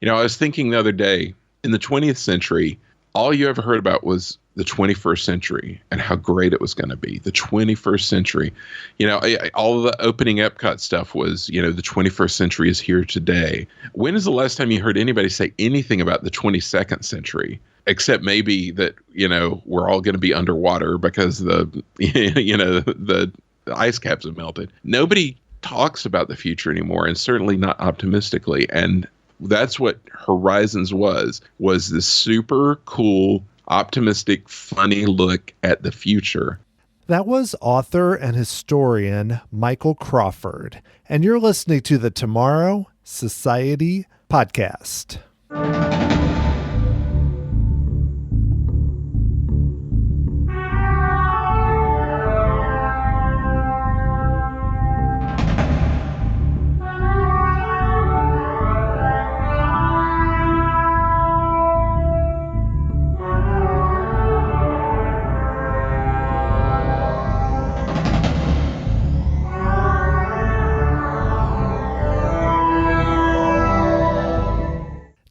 I was thinking the other day, in the 20th century, all you ever heard about was the 21st century and how great it was going to be. The 21st century, all the opening Epcot stuff was, the 21st century is here today. When is the last time you heard anybody say anything about the 22nd century? Except maybe that, we're all going to be underwater because the ice caps have melted. Nobody talks about the future anymore, and certainly not optimistically. And that's what Horizons was this super cool, optimistic, funny look at the future. That was author and historian Michael Crawford, and you're listening to the Tomorrow Society podcast.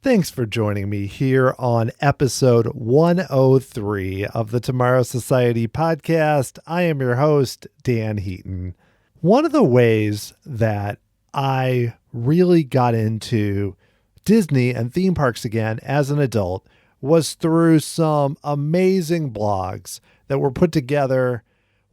Thanks for joining me here on episode 103 of the Tomorrow Society podcast. I am your host, Dan Heaton. One of the ways that I really got into Disney and theme parks again as an adult was through some amazing blogs that were put together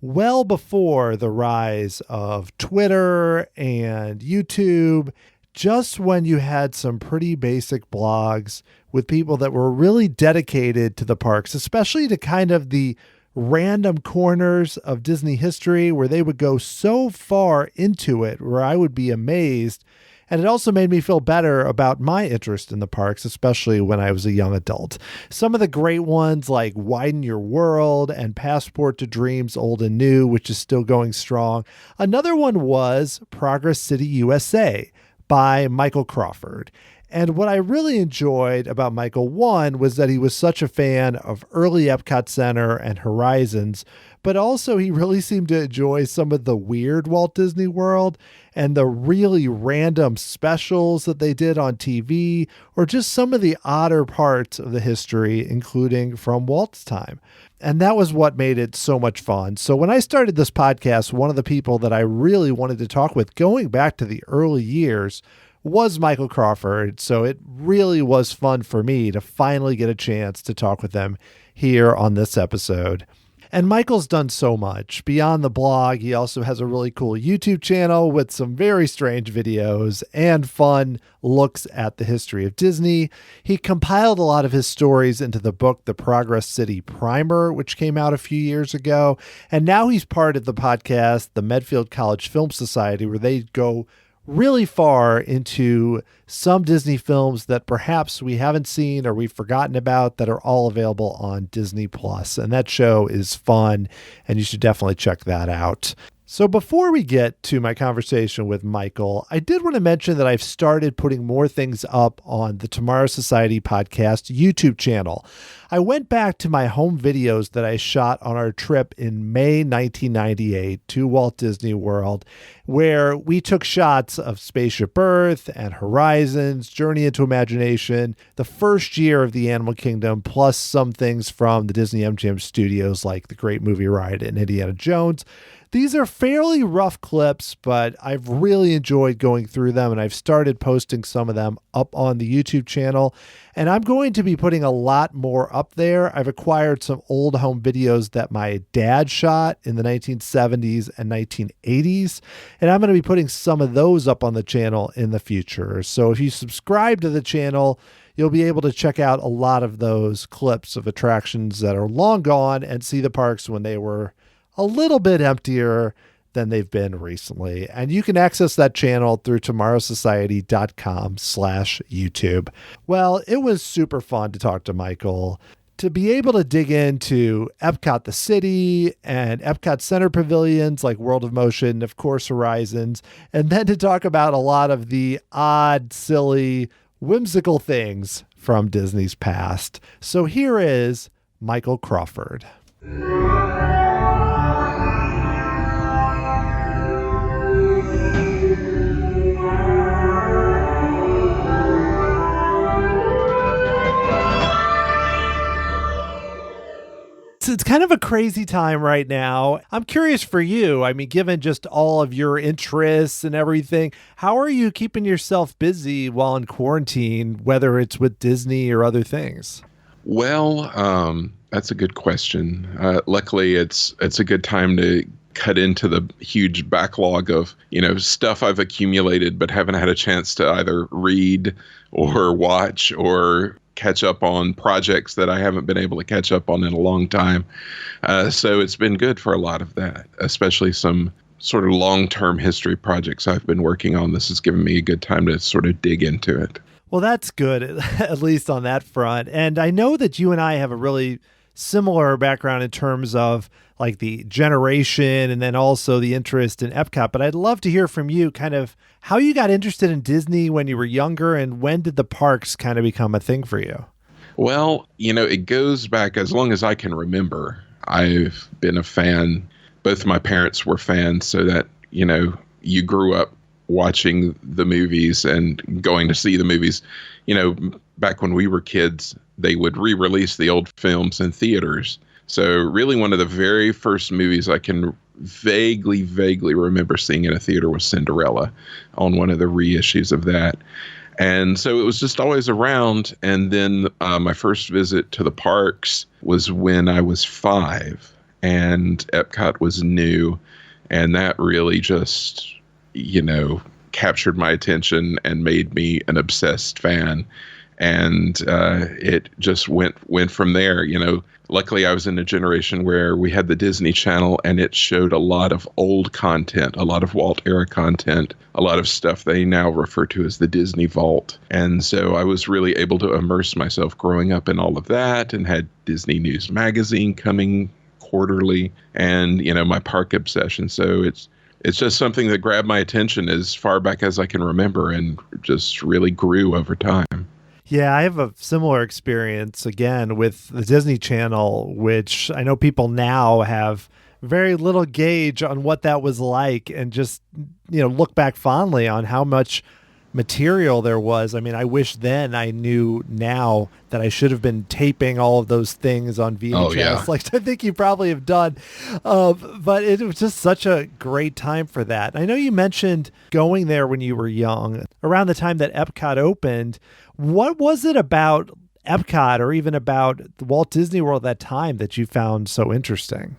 well before the rise of Twitter and YouTube. Just when you had some pretty basic blogs with people that were really dedicated to the parks, especially to kind of the random corners of Disney history where they would go so far into it where I would be amazed. And it also made me feel better about my interest in the parks, especially when I was a young adult. Some of the great ones like Widen Your World and Passport to Dreams Old and New, which is still going strong. Another one was Progress City, U.S.A. by Michael Crawford. And what I really enjoyed about Michael, one, was that he was such a fan of early EPCOT Center and Horizons, but also he really seemed to enjoy some of the weird Walt Disney World and the really random specials that they did on TV, or just some of the odder parts of the history, including from Walt's time. And that was what made it so much fun. So when I started this podcast, one of the people that I really wanted to talk with going back to the early years was Michael Crawford. So it really was fun for me to finally get a chance to talk with him here on this episode. And Michael's done so much. Beyond the blog, he also has a really cool YouTube channel with some very strange videos and fun looks at the history of Disney. He compiled a lot of his stories into the book, The Progress City Primer, which came out a few years ago. And now he's part of the podcast, the Medfield College Film Society, where they go really far into some Disney films that perhaps we haven't seen or we've forgotten about that are all available on Disney Plus. And that show is fun, and you should definitely check that out. So before we get to my conversation with Michael, I did want to mention that I've started putting more things up on the Tomorrow Society podcast YouTube channel. I went back to my home videos that I shot on our trip in May 1998 to Walt Disney World, where we took shots of Spaceship Earth and Horizons, Journey into Imagination, the first year of the Animal Kingdom, plus some things from the Disney MGM studios like The Great Movie Ride and Indiana Jones. These are fairly rough clips, but I've really enjoyed going through them, and I've started posting some of them up on the YouTube channel, and I'm going to be putting a lot more up there. I've acquired some old home videos that my dad shot in the 1970s and 1980s, and I'm going to be putting some of those up on the channel in the future. So if you subscribe to the channel, you'll be able to check out a lot of those clips of attractions that are long gone and see the parks when they were a little bit emptier than they've been recently. And you can access that channel through tomorrowsociety.com/YouTube. Well, it was super fun to talk to Michael, to be able to dig into Epcot the City and Epcot Center pavilions like World of Motion, of course, Horizons, and then to talk about a lot of the odd, silly, whimsical things from Disney's past. So here is Michael Crawford. it's kind of a crazy time right now. I'm curious for you. I mean, given just all of your interests and everything, how are you keeping yourself busy while in quarantine, whether it's with Disney or other things? Well, that's a good question. Luckily, it's a good time to cut into the huge backlog of, stuff I've accumulated but haven't had a chance to either read or watch or catch up on projects that I haven't been able to catch up on in a long time. So it's been good for a lot of that, especially some sort of long-term history projects I've been working on. This has given me a good time to sort of dig into it. Well, that's good, at least on that front. And I know that you and I have a really similar background in terms of like the generation and then also the interest in EPCOT. But I'd love to hear from you kind of how you got interested in Disney when you were younger and when did the parks kind of become a thing for you? Well, it goes back as long as I can remember. I've been a fan. Both my parents were fans, so that, you grew up watching the movies and going to see the movies. Back when we were kids, they would re-release the old films in theaters. So really one of the very first movies I can vaguely remember seeing in a theater was Cinderella on one of the reissues of that. And so it was just always around. And then my first visit to the parks was when I was 5 and Epcot was new. And that really just, captured my attention and made me an obsessed fan. And it just went from there. Luckily I was in a generation where we had the Disney Channel and it showed a lot of old content, a lot of Walt era content, a lot of stuff they now refer to as the Disney Vault. And so I was really able to immerse myself growing up in all of that and had Disney News Magazine coming quarterly and, my park obsession. So it's just something that grabbed my attention as far back as I can remember and just really grew over time. Yeah, I have a similar experience again with the Disney Channel, which I know people now have very little gauge on what that was like and just, look back fondly on how much material there was. I mean, I wish then I knew now that I should have been taping all of those things on VHS, like I think you probably have done. But it was just such a great time for that. I know you mentioned going there when you were young, around the time that Epcot opened. What was it about Epcot or even about the Walt Disney World at that time that you found so interesting?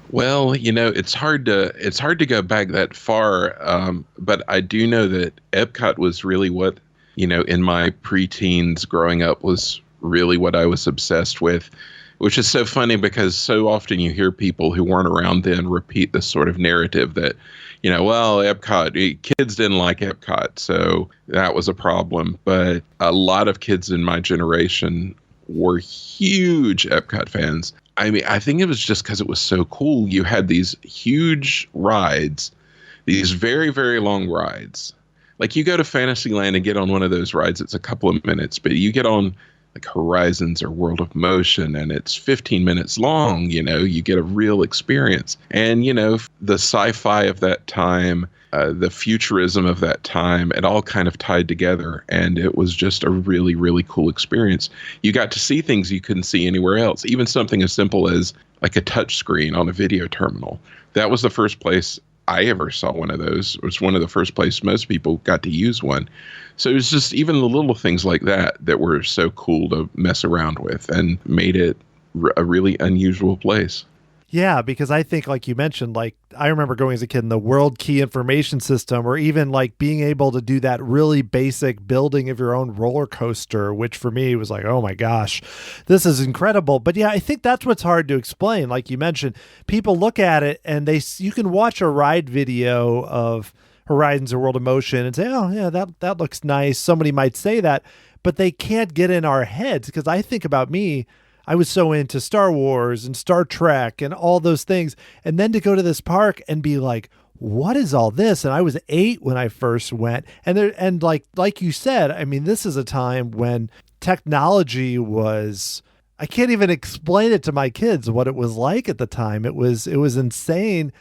Well, it's hard to go back that far, but I do know that Epcot was really what, in my preteens growing up was really what I was obsessed with, which is so funny because so often you hear people who weren't around then repeat this sort of narrative that, well, Epcot, kids didn't like Epcot, so that was a problem. But a lot of kids in my generation were huge Epcot fans. I mean, I think it was just because it was so cool. You had these huge rides, these very, very long rides. Like you go to Fantasyland and get on one of those rides, it's a couple of minutes, but you get on like Horizons or World of Motion and it's 15 minutes long, you get a real experience. And, the sci-fi of that time, the futurism of that time, it all kind of tied together. And it was just a really, really cool experience. You got to see things you couldn't see anywhere else, even something as simple as like a touch screen on a video terminal. That was the first place I ever saw one of those. It was one of the first places most people got to use one. So it was just even the little things like that were so cool to mess around with and made it a really unusual place. Yeah, because I think, like you mentioned, like I remember going as a kid in the World Key Information System, or even like being able to do that really basic building of your own roller coaster, which for me was like, oh my gosh, this is incredible. But yeah, I think that's what's hard to explain. Like you mentioned, people look at it and you can watch a ride video of Horizons or World of Motion and say, oh yeah, that looks nice. Somebody might say that, but they can't get in our heads because I think about me. I was so into Star Wars and Star Trek and all those things. And then to go to this park and be like, what is all this? And I was 8 when I first went. And like you said, I mean, this is a time when technology was, I can't even explain it to my kids what it was like at the time. It was insane.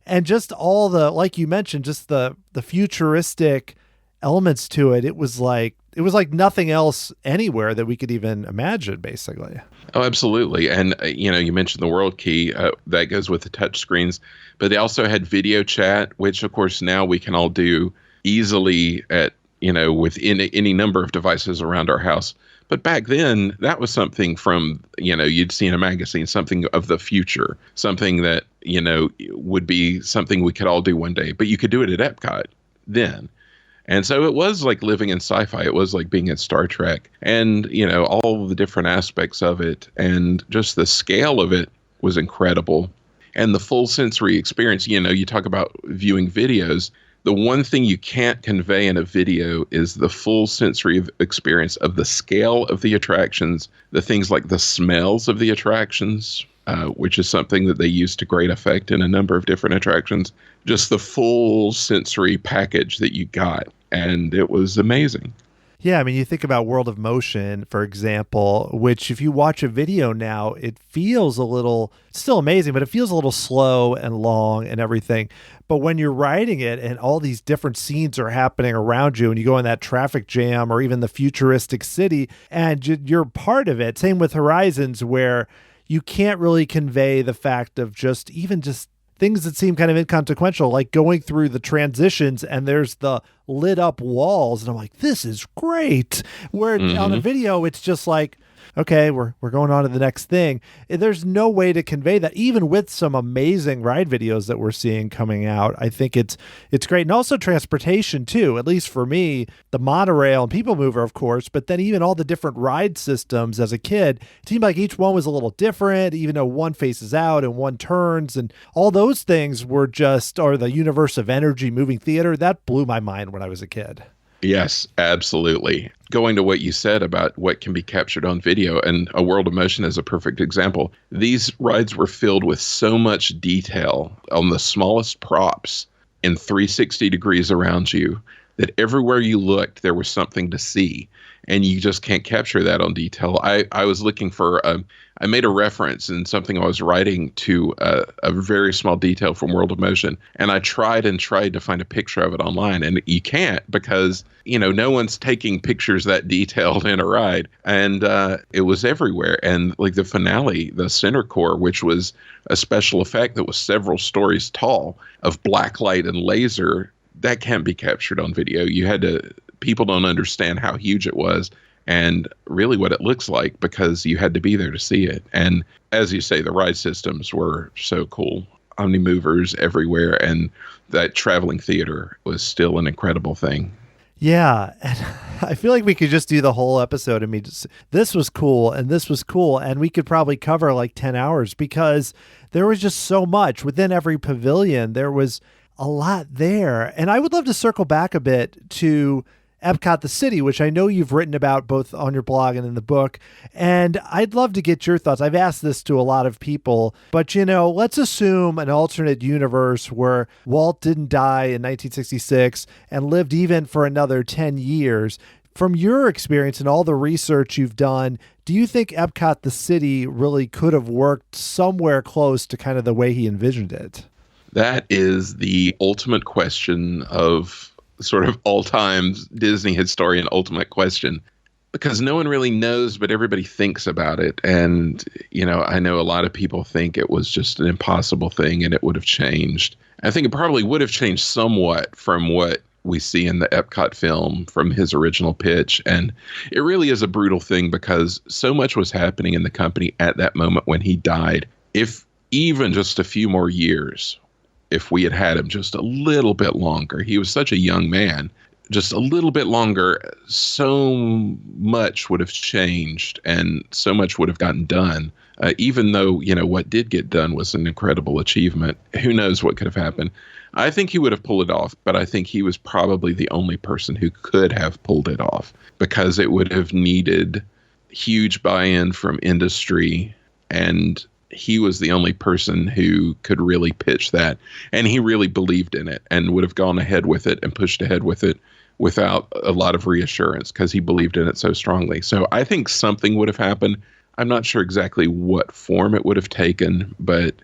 And just all the, like you mentioned, just the futuristic elements to it. It was like it was like nothing else anywhere that we could even imagine, basically. Oh, absolutely. And, you mentioned the World Key. That goes with the touch screens. But they also had video chat, which, of course, now we can all do easily at, with any number of devices around our house. But back then, that was something from, you'd see in a magazine, something of the future, something that, would be something we could all do one day. But you could do it at EPCOT then. And so it was like living in sci-fi. It was like being in Star Trek, and, all the different aspects of it, and just the scale of it was incredible. And the full sensory experience, you talk about viewing videos. The one thing you can't convey in a video is the full sensory experience of the scale of the attractions, the things like the smells of the attractions, which is something that they use to great effect in a number of different attractions. Just the full sensory package that you got. And it was amazing. Yeah, I mean, you think about World of Motion, for example, which if you watch a video now, it feels still amazing, but it feels a little slow and long and everything. But when you're riding it and all these different scenes are happening around you and you go in that traffic jam or even the futuristic city and you're part of it, same with Horizons, where you can't really convey the fact of just things that seem kind of inconsequential, like going through the transitions and there's the lit up walls. And I'm like, this is great. Where on a video, it's just like, okay, we're going on to the next thing. There's no way to convey that, even with some amazing ride videos that we're seeing coming out. I think it's great. And also transportation too, at least for me, the monorail and People Mover, of course, but then even all the different ride systems as a kid, it seemed like each one was a little different, even though one faces out and one turns, and all those things were or the universe of energy moving theater, that blew my mind when I was a kid. Yes, absolutely. Going to what you said about what can be captured on video, and A World of Motion is a perfect example. These rides were filled with so much detail on the smallest props in 360 degrees around you that everywhere you looked, there was something to see. And you just can't capture that on detail. I was looking for, I made a reference in something I was writing to a very small detail from World of Motion. And I tried to find a picture of it online. And you can't because, no one's taking pictures that detailed in a ride. And it was everywhere. And like the finale, the center core, which was a special effect that was several stories tall of black light and laser, that can't be captured on video. People don't understand how huge it was and really what it looks like because you had to be there to see it. And as you say, the ride systems were so cool. Omni-movers everywhere, and that traveling theater was still an incredible thing. Yeah, and I feel like we could just do the whole episode. I mean, this was cool, and this was cool, and we could probably cover like 10 hours because there was just so much. Within every pavilion, there was a lot there. And I would love to circle back a bit to EPCOT the city, which I know you've written about both on your blog and in the book. And I'd love to get your thoughts. I've asked this to a lot of people, but let's assume an alternate universe where Walt didn't die in 1966 and lived even for another 10 years. From your experience and all the research you've done, do you think EPCOT the city really could have worked somewhere close to kind of the way he envisioned it? That is the ultimate question of sort of all-time Disney historian ultimate question, because no one really knows, but everybody thinks about it. And, I know a lot of people think it was just an impossible thing and it would have changed. I think it probably would have changed somewhat from what we see in the EPCOT film from his original pitch. And it really is a brutal thing because so much was happening in the company at that moment when he died. If even just a few more years, if we had him just a little bit longer, he was such a young man, just a little bit longer, so much would have changed and so much would have gotten done. Even though, what did get done was an incredible achievement. Who knows what could have happened? I think he would have pulled it off, but I think he was probably the only person who could have pulled it off because it would have needed huge buy-in from industry, and he was the only person who could really pitch that. And he really believed in it and would have gone ahead with it and pushed ahead with it without a lot of reassurance because he believed in it so strongly. So I think something would have happened. I'm not sure exactly what form it would have taken, but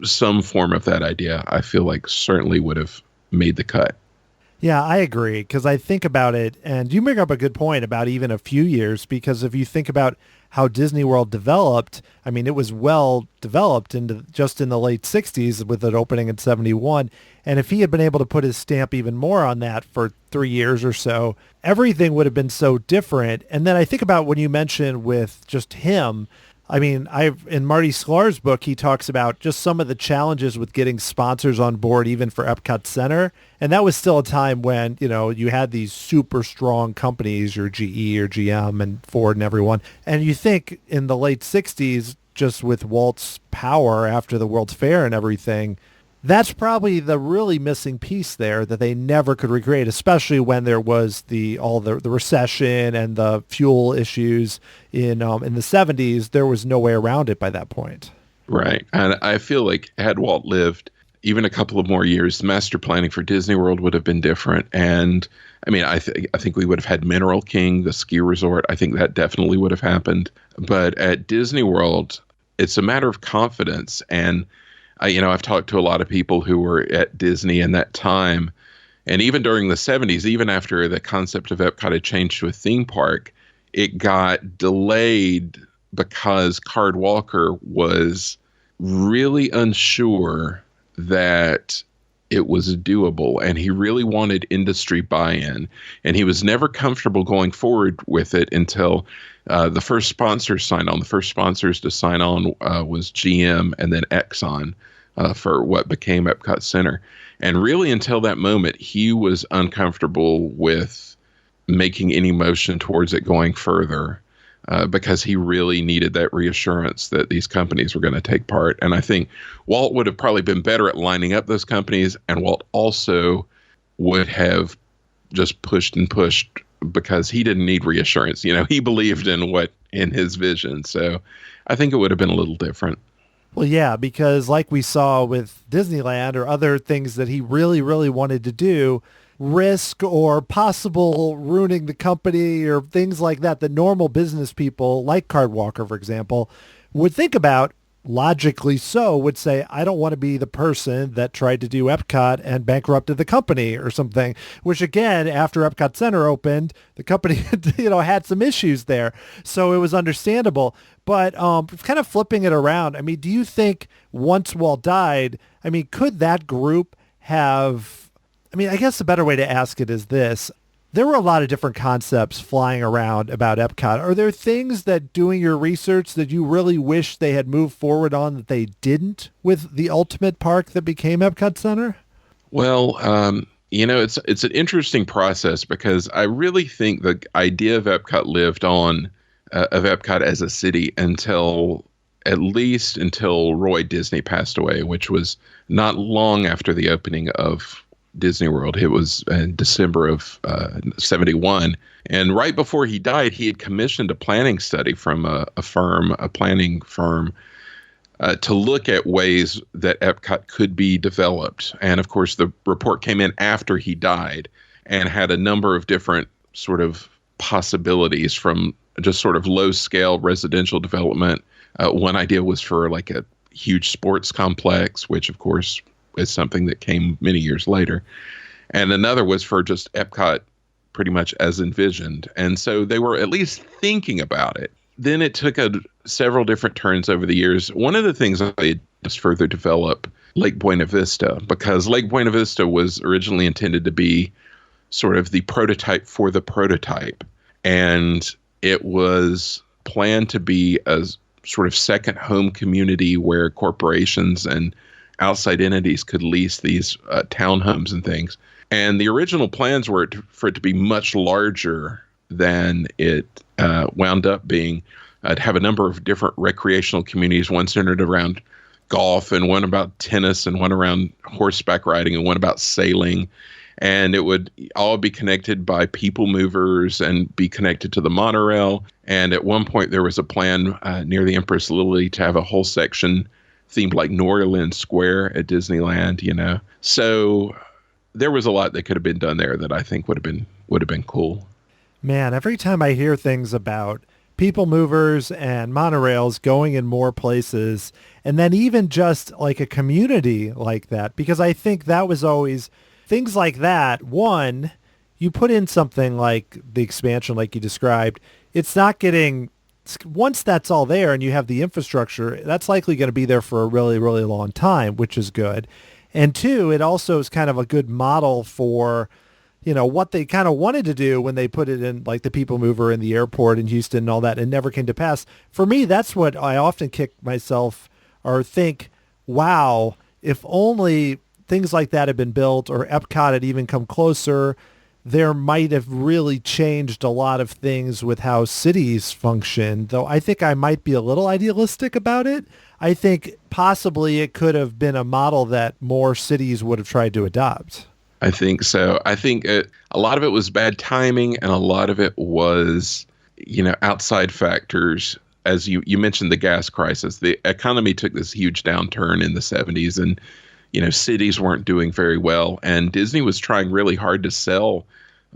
some form of that idea, I feel like certainly would have made the cut. Yeah, I agree because I think about it, and you bring up a good point about even a few years. Because if you think about how Disney World developed, I mean, it was well developed into just in the late '60s with it opening in '71. And if he had been able to put his stamp even more on that for 3 years or so, everything would have been so different. And then I think about when you mentioned with just him. I mean, I've in Marty Sklar's book, he talks about just some of the challenges with getting sponsors on board, even for EPCOT Center. And that was still a time when, you had these super strong companies, your GE or GM and Ford and everyone. And you think in the late 60s, just with Walt's power after the World's Fair and everything, that's probably the really missing piece there that they never could recreate, especially when there was the recession and the fuel issues in the 70s. There was no way around it by that point. Right. And I feel like had Walt lived even a couple of more years, the master planning for Disney World would have been different. And I mean, I think we would have had Mineral King, the ski resort. I think that definitely would have happened. But at Disney World, it's a matter of confidence. And I've talked to a lot of people who were at Disney in that time. And even during the 70s, even after the concept of Epcot had changed to a theme park, it got delayed because Card Walker was really unsure that it was doable, and he really wanted industry buy-in, and he was never comfortable going forward with it until the first sponsors signed on. The first sponsors to sign on was GM and then Exxon for what became EPCOT Center. And really until that moment, he was uncomfortable with making any motion towards it going further. Because he really needed that reassurance that these companies were going to take part. And I think Walt would have probably been better at lining up those companies, and Walt also would have just pushed and pushed because he didn't need reassurance. He believed in his vision. So I think it would have been a little different. Well, yeah, because like we saw with Disneyland or other things that he really, really wanted to do, risk or possible ruining the company or things like that normal business people like Card Walker, for example, would think about, logically so, would say, I don't want to be the person that tried to do Epcot and bankrupted the company or something, which again, after Epcot Center opened, the company, had some issues there. So it was understandable. But kind of flipping it around, I mean, do you think once Walt died, I mean, could that group have, I mean, I guess the better way to ask it is this. There were a lot of different concepts flying around about Epcot. Are there things that doing your research that you really wish they had moved forward on that they didn't with the ultimate park that became Epcot Center? Well, it's an interesting process because I really think the idea of Epcot lived on, of Epcot as a city at least until Roy Disney passed away, which was not long after the opening of Disney World. It was in December of 71. And right before he died, he had commissioned a planning study from a planning firm, to look at ways that Epcot could be developed. And of course, the report came in after he died and had a number of different sort of possibilities, from just sort of low scale residential development. One idea was for like a huge sports complex, which of course is something that came many years later. And another was for just Epcot pretty much as envisioned. And so they were at least thinking about it. Then it took several different turns over the years. One of the things I did was further develop Lake Buena Vista, because Lake Buena Vista was originally intended to be sort of the prototype for the prototype. And it was planned to be a sort of second home community where corporations and outside entities could lease these townhomes and things. And the original plans were for it to be much larger than it wound up being. To have a number of different recreational communities, one centered around golf and one about tennis and one around horseback riding and one about sailing. And it would all be connected by people movers and be connected to the monorail. And at one point there was a plan near the Empress Lily to have a whole section themed like New Orleans Square at Disneyland, So there was a lot that could have been done there that I think would have been cool. Man, every time I hear things about people movers and monorails going in more places, and then even just like a community like that, because I think that was always things like that, one, you put in something like the expansion like you described, it's not getting, once that's all there and you have the infrastructure, that's likely going to be there for a really, really long time, which is good. And two, it also is kind of a good model for, what they kind of wanted to do when they put it in, like the people mover in the airport in Houston and all that, and never came to pass. For me, that's what I often kick myself or think, wow, if only things like that had been built or Epcot had even come closer, there might have really changed a lot of things with how cities function, though I think I might be a little idealistic about it. I think possibly it could have been a model that more cities would have tried to adopt. I think so. I think a lot of it was bad timing, and a lot of it was, outside factors. As you mentioned, the gas crisis, the economy took this huge downturn in the 70s, and, cities weren't doing very well. And Disney was trying really hard to sell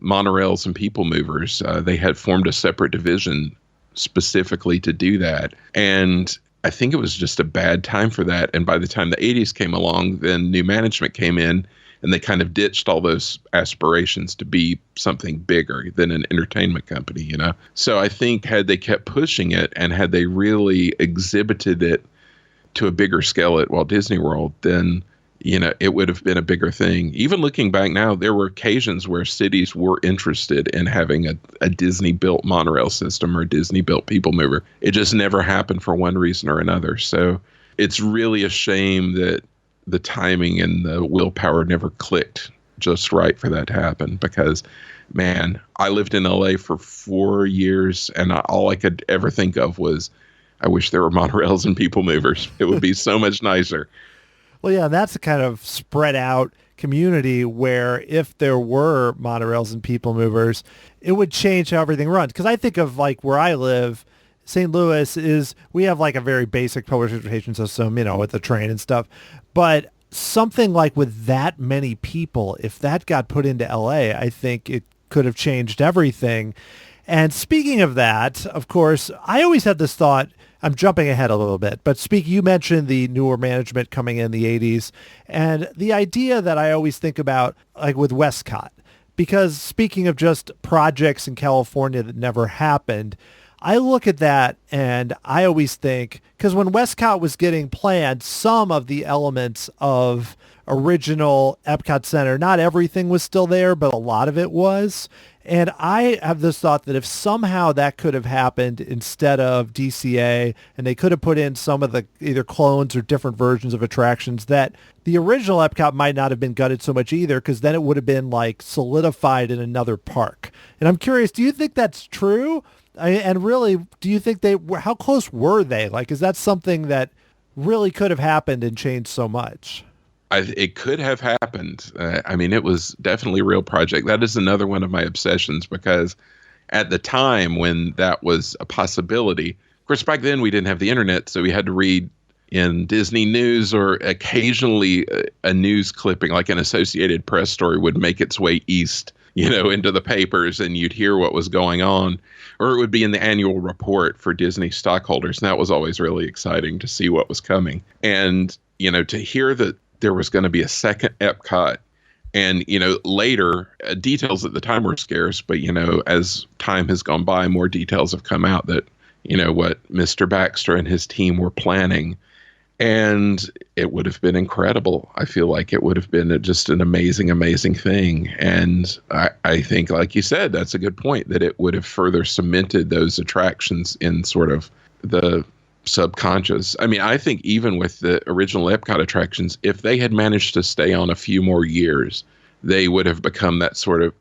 monorails and people movers. They had formed a separate division specifically to do that. And I think it was just a bad time for that. And by the time the 80s came along, then new management came in, and they kind of ditched all those aspirations to be something bigger than an entertainment company, So I think had they kept pushing it and had they really exhibited it to a bigger scale at Walt Disney World, then, it would have been a bigger thing. Even looking back now, there were occasions where cities were interested in having a Disney-built monorail system or Disney-built people mover. It just never happened for one reason or another. So it's really a shame that the timing and the willpower never clicked just right for that to happen, because, man, I lived in LA for 4 years, and all I could ever think of was, I wish there were monorails and people movers. It would be so much nicer. Well, yeah, that's a kind of spread out community where if there were monorails and people movers, it would change how everything runs. Because I think of like where I live, St. Louis we have like a very basic public transportation system, with the train and stuff. But something like with that many people, if that got put into LA, I think it could have changed everything. And speaking of that, of course, I always had this thought, I'm jumping ahead a little bit, but you mentioned the newer management coming in the 80s, and the idea that I always think about, like with WestCOT, because speaking of just projects in California that never happened, I look at that and I always think, because when WestCOT was getting planned, some of the elements of original EPCOT Center, not everything was still there, but a lot of it was. And I have this thought that if somehow that could have happened instead of DCA, and they could have put in some of the either clones or different versions of attractions, that the original Epcot might not have been gutted so much either, because then it would have been like solidified in another park. And I'm curious, do you think that's true? And really, do you think how close were they? Like, is that something that really could have happened and changed so much? It could have happened. It was definitely a real project. That is another one of my obsessions, because at the time when that was a possibility, of course, back then we didn't have the internet, so we had to read in Disney News, or occasionally a news clipping, like an Associated Press story, would make its way east, into the papers, and you'd hear what was going on, or it would be in the annual report for Disney stockholders. And that was always really exciting to see what was coming. And, to hear that there was going to be a second Epcot. And, later, details at the time were scarce, but, as time has gone by, more details have come out that, what Mr. Baxter and his team were planning. And it would have been incredible. I feel like it would have been just an amazing, amazing thing. And I think, like you said, that's a good point, that it would have further cemented those attractions in sort of the subconscious. I think even with the original Epcot attractions, if they had managed to stay on a few more years, they would have become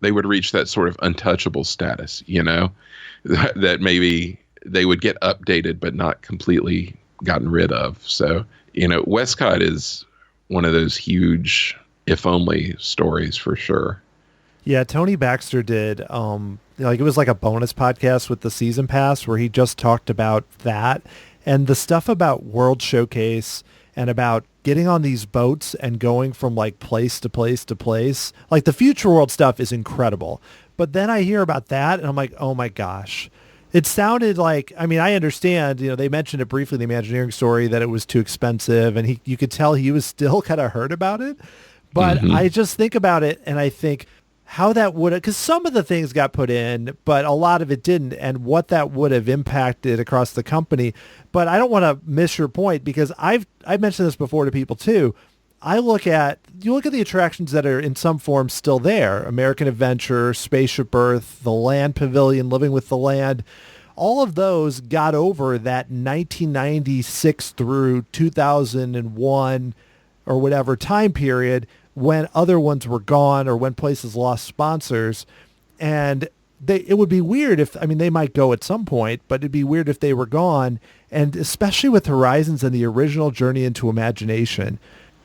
they would reach that sort of untouchable status, that maybe they would get updated but not completely gotten rid of. So, WestCOT is one of those huge if only stories for sure. Yeah, Tony Baxter did it was like a bonus podcast with the season pass where he just talked about that. And the stuff about World Showcase and about getting on these boats and going from like place to place to place, like the Future World stuff is incredible. But then I hear about that and I'm like, oh my gosh. It sounded like, I understand, they mentioned it briefly in the Imagineering story that it was too expensive, and you could tell he was still kind of hurt about it. But I just think about it and I think how that would have, because some of the things got put in, but a lot of it didn't, and what that would have impacted across the company. But I don't want to miss your point, because I've mentioned this before to people too. You look at the attractions that are in some form still there: American Adventure, Spaceship Earth, the Land Pavilion, Living with the Land. All of those got over that 1996 through 2001 or whatever time period, when other ones were gone or when places lost sponsors. And it would be weird if, I mean, they might go at some point, but it'd be weird if they were gone. And especially with Horizons and the original Journey into Imagination,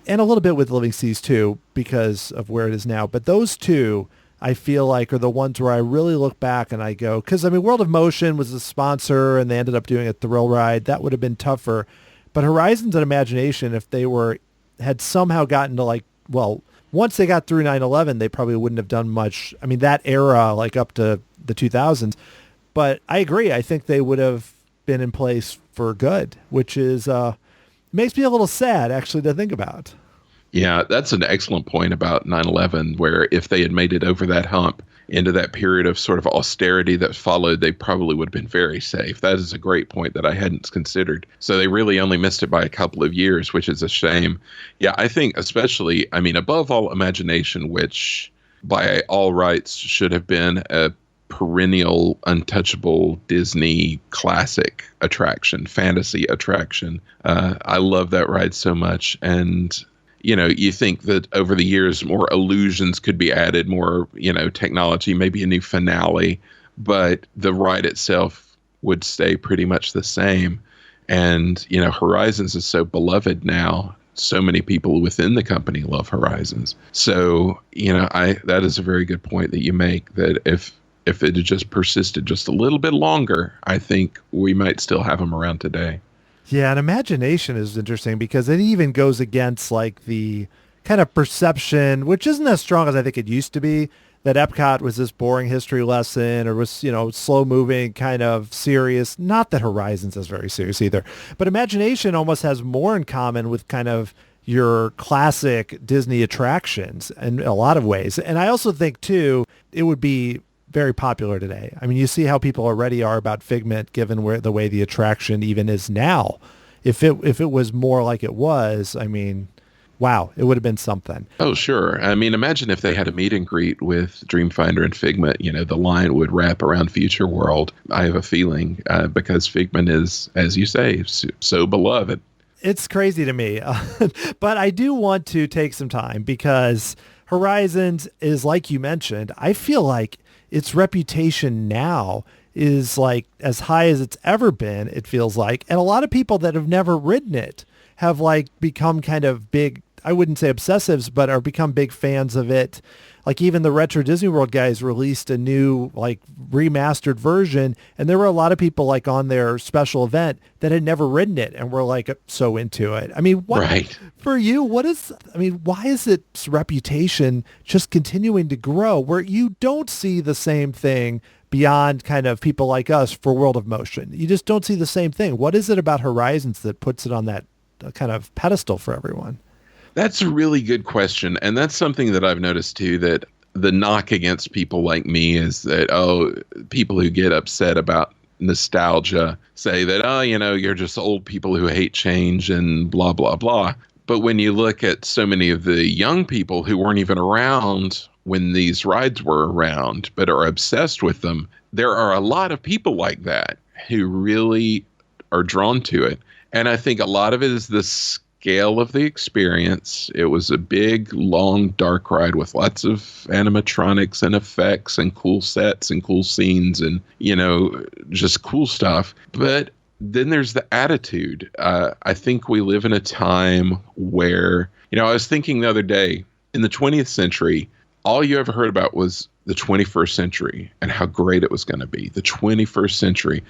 and a little bit with Living Seas too, because of where it is now. But those two, I feel like, are the ones where I really look back and I go, because I mean, World of Motion was the sponsor and they ended up doing a thrill ride. That would have been tougher. But Horizons and Imagination, if they had somehow gotten to, like, well, once they got through 9/11, they probably wouldn't have done much. I mean, that era, like up to the 2000s. But I agree. I think they would have been in place for good, which is makes me a little sad, actually, to think about. Yeah, that's an excellent point about 9/11, where if they had made it over that hump into that period of sort of austerity that followed, they probably would have been very safe. That is a great point that I hadn't considered. So they really only missed it by a couple of years, which is a shame. Yeah, I think especially, I mean, above all, Imagination, which by all rights should have been a perennial, untouchable Disney classic attraction, fantasy attraction. I love that ride so much. And you think that over the years, more illusions could be added, more, technology, maybe a new finale, but the ride itself would stay pretty much the same. And, Horizons is so beloved now. So many people within the company love Horizons. So, that is a very good point that you make, that if it had just persisted just a little bit longer, I think we might still have them around today. Yeah, and Imagination is interesting because it even goes against like the kind of perception, which isn't as strong as I think it used to be, that Epcot was this boring history lesson or was, slow moving, kind of serious. Not that Horizons is very serious either, but Imagination almost has more in common with kind of your classic Disney attractions in a lot of ways. And I also think too, it would be very popular today. I mean, you see how people already are about Figment, given the way the attraction even is now. If it was more like it was, I mean, wow, it would have been something. Oh, sure. I mean, imagine if they had a meet and greet with Dreamfinder and Figment, the line would wrap around Future World. I have a feeling because Figment is, as you say, so beloved. It's crazy to me, but I do want to take some time because Horizons is, like you mentioned, I feel like its reputation now is like as high as it's ever been, it feels like. And a lot of people that have never ridden it have like become kind of big, I wouldn't say obsessives, but are become big fans of it. Like even the Retro Disney World guys released a new like remastered version. And there were a lot of people like on their special event that had never ridden it and were like so into it. I mean, right. For you, why is its reputation just continuing to grow where you don't see the same thing beyond kind of people like us for World of Motion? You just don't see the same thing. What is it about Horizons that puts it on that kind of pedestal for everyone? That's a really good question. And that's something that I've noticed too, that the knock against people like me is that, people who get upset about nostalgia say that, you're just old people who hate change and blah, blah, blah. But when you look at so many of the young people who weren't even around when these rides were around, but are obsessed with them, there are a lot of people like that who really are drawn to it. And I think a lot of it is the scale of the experience. It was a big, long, dark ride with lots of animatronics and effects and cool sets and cool scenes and, just cool stuff. But then there's the attitude. I think we live in a time where, I was thinking the other day, in the 20th century, all you ever heard about was the 21st century and how great it was going to be. The 21st century,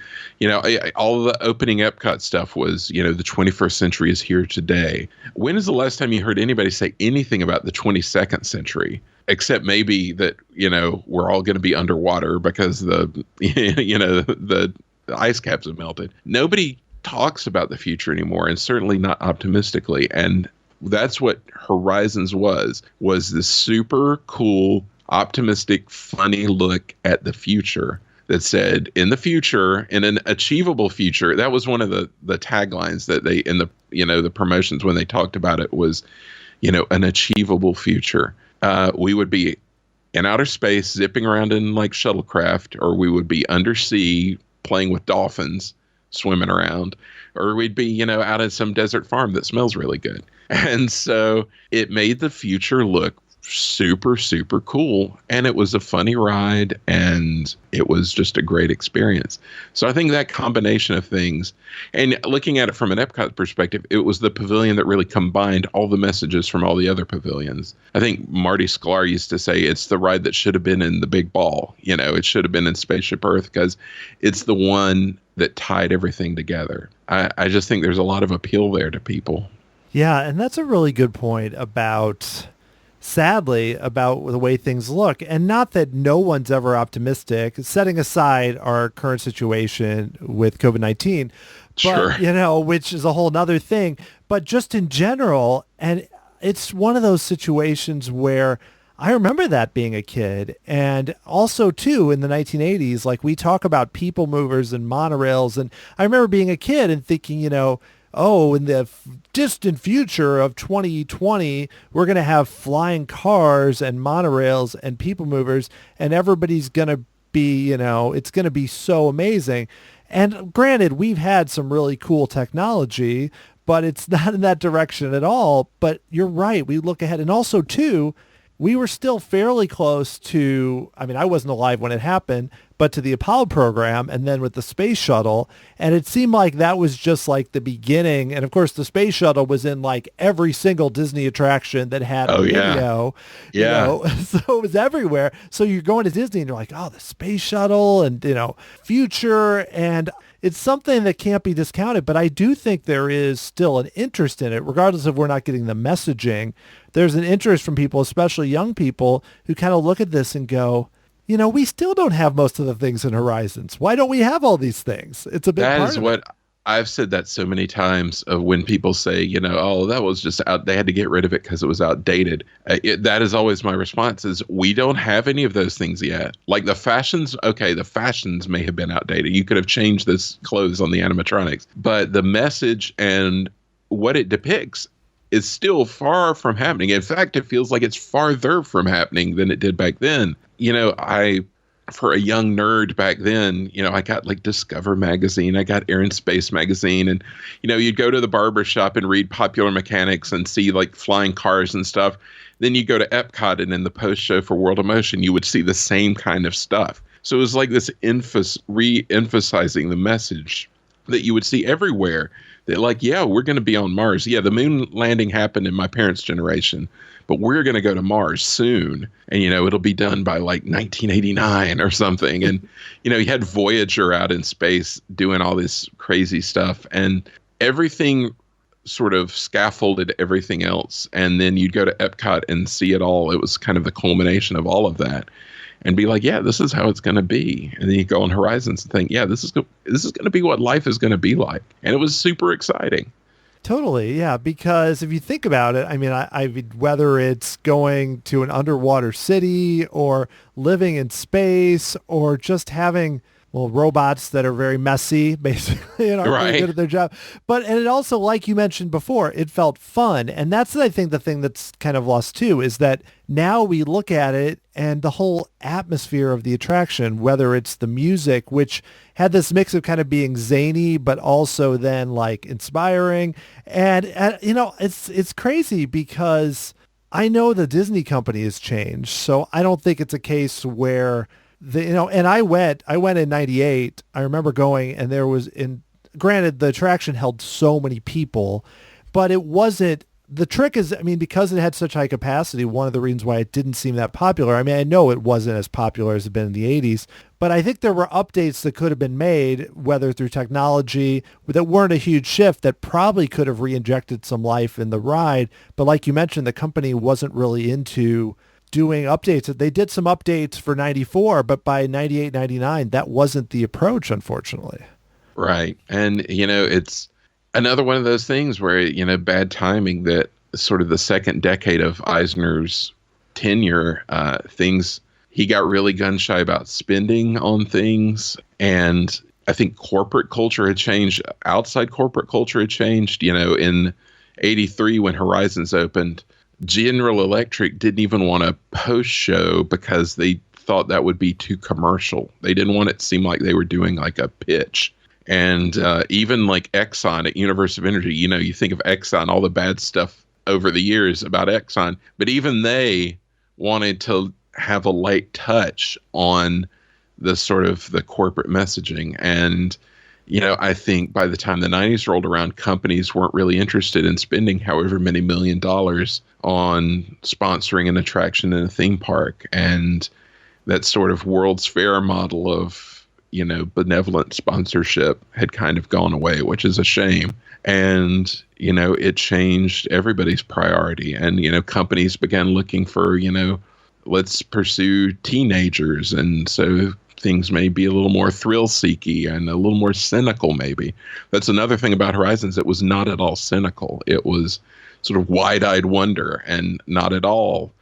all the opening Epcot stuff was, the 21st century is here today. When is the last time you heard anybody say anything about the 22nd century, except maybe that, we're all going to be underwater because the ice caps have melted? Nobody talks about the future anymore, and certainly not optimistically. And That's what Horizons was this super cool, optimistic, funny look at the future that said, in the future, in an achievable future. That was one of the taglines that they, in the, the promotions when they talked about it, was, an achievable future. We would be in outer space, zipping around in like shuttlecraft, or we would be undersea playing with dolphins, swimming around, or we'd be, out at some desert farm that smells really good. And so it made the future look super, super cool. And it was a funny ride, and it was just a great experience. So I think that combination of things, and looking at it from an Epcot perspective, it was the pavilion that really combined all the messages from all the other pavilions. I think Marty Sklar used to say it's the ride that should have been in the big ball. It should have been in Spaceship Earth, because it's the one that tied everything together. I just think there's a lot of appeal there to people. Yeah, and that's a really good point about, sadly, about the way things look. And not that no one's ever optimistic, setting aside our current situation with COVID-19, but, Sure. Which is a whole nother thing. But just in general, and it's one of those situations where I remember that being a kid. And also, too, in the 1980s, like we talk about people movers and monorails. And I remember being a kid and thinking, oh, in the distant future of 2020, we're going to have flying cars and monorails and people movers, and everybody's going to be, it's going to be so amazing. And granted, we've had some really cool technology, but it's not in that direction at all. But you're right. We look ahead. And also, too, we were still fairly close to, I wasn't alive when it happened, but to the Apollo program, and then with the space shuttle. And it seemed like that was just like the beginning. And of course, the space shuttle was in like every single Disney attraction that had a video. Yeah. So it was everywhere. So you're going to Disney and you're like, oh, the space shuttle and, future. And it's something that can't be discounted. But I do think there is still an interest in it, regardless of we're not getting the messaging. There's an interest from people, especially young people, who kind of look at this and go, we still don't have most of the things in Horizons. Why don't we have all these things? It's a big part of it. That is what I've said that so many times, of when people say, oh, that was just out. They had to get rid of it because it was outdated. That is always my response is, we don't have any of those things yet. Like the fashions. Okay. The fashions may have been outdated. You could have changed this clothes on the animatronics, but the message and what it depicts is still far from happening. In fact, it feels like it's farther from happening than it did back then. For a young nerd back then, I got like Discover magazine, I got Air and Space magazine, and, you'd go to the barber shop and read Popular Mechanics and see like flying cars and stuff. Then you go to Epcot, and in the post show for World of Motion, you would see the same kind of stuff. So it was like this re-emphasizing the message that you would see everywhere, that like, yeah, we're going to be on Mars. Yeah, the moon landing happened in my parents' generation, but we're going to go to Mars soon. And, it'll be done by like 1989 or something. And, you had Voyager out in space doing all this crazy stuff, and everything sort of scaffolded everything else. And then you'd go to Epcot and see it all. It was kind of the culmination of all of that, and be like, yeah, this is how it's going to be. And then you go on Horizons and think, yeah, this is going to be what life is going to be like. And it was super exciting. Totally. Yeah. Because if you think about it, I whether it's going to an underwater city or living in space or just having, robots that are very messy, basically, and aren't really good at their job. And it also, like you mentioned before, it felt fun. And that's, I think, the thing that's kind of lost too, is that now we look at it and the whole atmosphere of the attraction, whether it's the music, which had this mix of kind of being zany, but also then like inspiring. And it's crazy because I know the Disney Company has changed. So I don't think it's a case where and I went in 98. I remember going, and granted, the attraction held so many people, but it wasn't, the trick is, because it had such high capacity, one of the reasons why it didn't seem that popular. I know it wasn't as popular as it had been in the 80s, but I think there were updates that could have been made, whether through technology, that weren't a huge shift, that probably could have re-injected some life in the ride. But like you mentioned, the company wasn't really into doing updates. They did some updates for 94, but by 98, 99, that wasn't the approach, unfortunately. Right. And, it's another one of those things where, bad timing, that sort of the second decade of Eisner's tenure, he got really gun shy about spending on things. And I think corporate culture had changed. Outside corporate culture had changed. In 83, when Horizons opened, General Electric didn't even want a post show because they thought that would be too commercial. They didn't want it to seem like they were doing like a pitch. And even like Exxon at Universe of Energy, you think of Exxon, all the bad stuff over the years about Exxon, but even they wanted to have a light touch on the sort of the corporate messaging. And, I think by the time the 90s rolled around, companies weren't really interested in spending however many $1 million on sponsoring an attraction in a theme park. And that sort of World's Fair model of, benevolent sponsorship had kind of gone away, which is a shame. And, it changed everybody's priority. And, companies began looking for, let's pursue teenagers. And so things may be a little more thrill-seeky and a little more cynical, maybe. That's another thing about Horizons. It was not at all cynical. It was sort of wide-eyed wonder and not at all,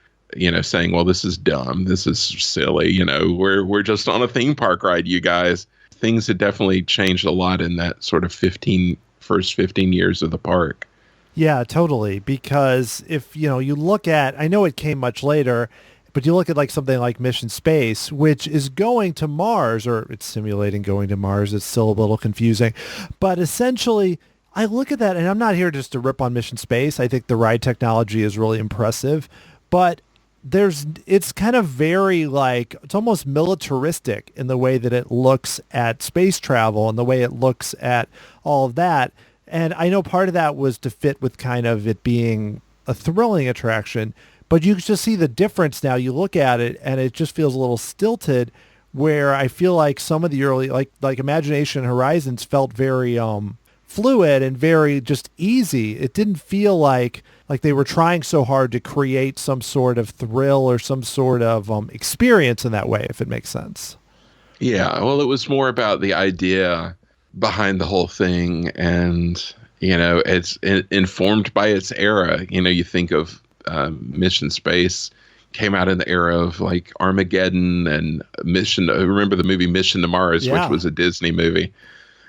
saying, well, this is dumb. This is silly. We're just on a theme park ride, you guys. Things had definitely changed a lot in that sort of first 15 years of the park. Yeah, totally. Because if, you look at, I know it came much later, but you look at like something like Mission Space, which is going to Mars, or it's simulating going to Mars. It's still a little confusing. But essentially, I look at that, and I'm not here just to rip on Mission Space. I think the ride technology is really impressive. But it's kind of very like, it's almost militaristic in the way that it looks at space travel and the way it looks at all of that. And I know part of that was to fit with kind of it being a thrilling attraction, but you just see the difference now. You look at it and it just feels a little stilted, where I feel like some of the early, like Imagination Horizons felt very fluid and very just easy. It didn't feel like they were trying so hard to create some sort of thrill or some sort of experience in that way, if it makes sense. Yeah, well, it was more about the idea behind the whole thing, and it's informed by its era. You think of Mission Space came out in the era of like Armageddon and remember the movie Mission to Mars, yeah, which was a Disney movie.